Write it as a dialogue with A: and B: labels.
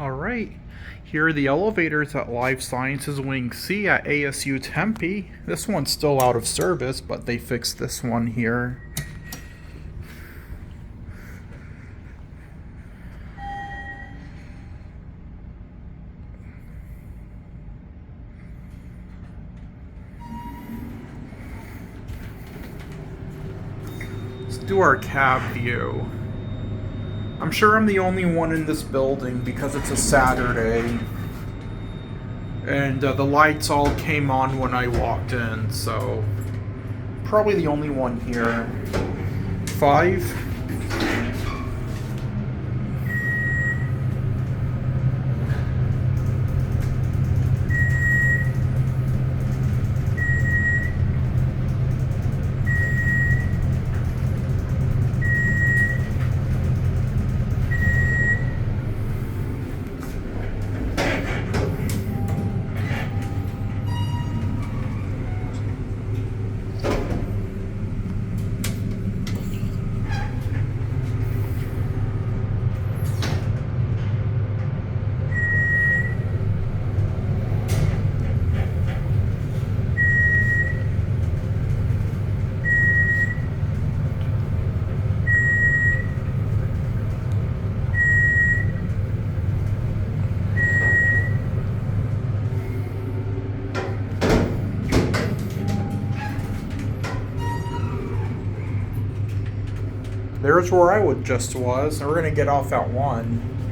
A: Alright, here are the elevators at Life Sciences Wing C at ASU Tempe. This one's still out of service, but they fixed this one here. Let's do our cab view. I'm sure I'm the only one in this building because it's a Saturday. And the lights all came on when I walked in, so probably the only one here. 5. There's where I just was. We're gonna get off at 1.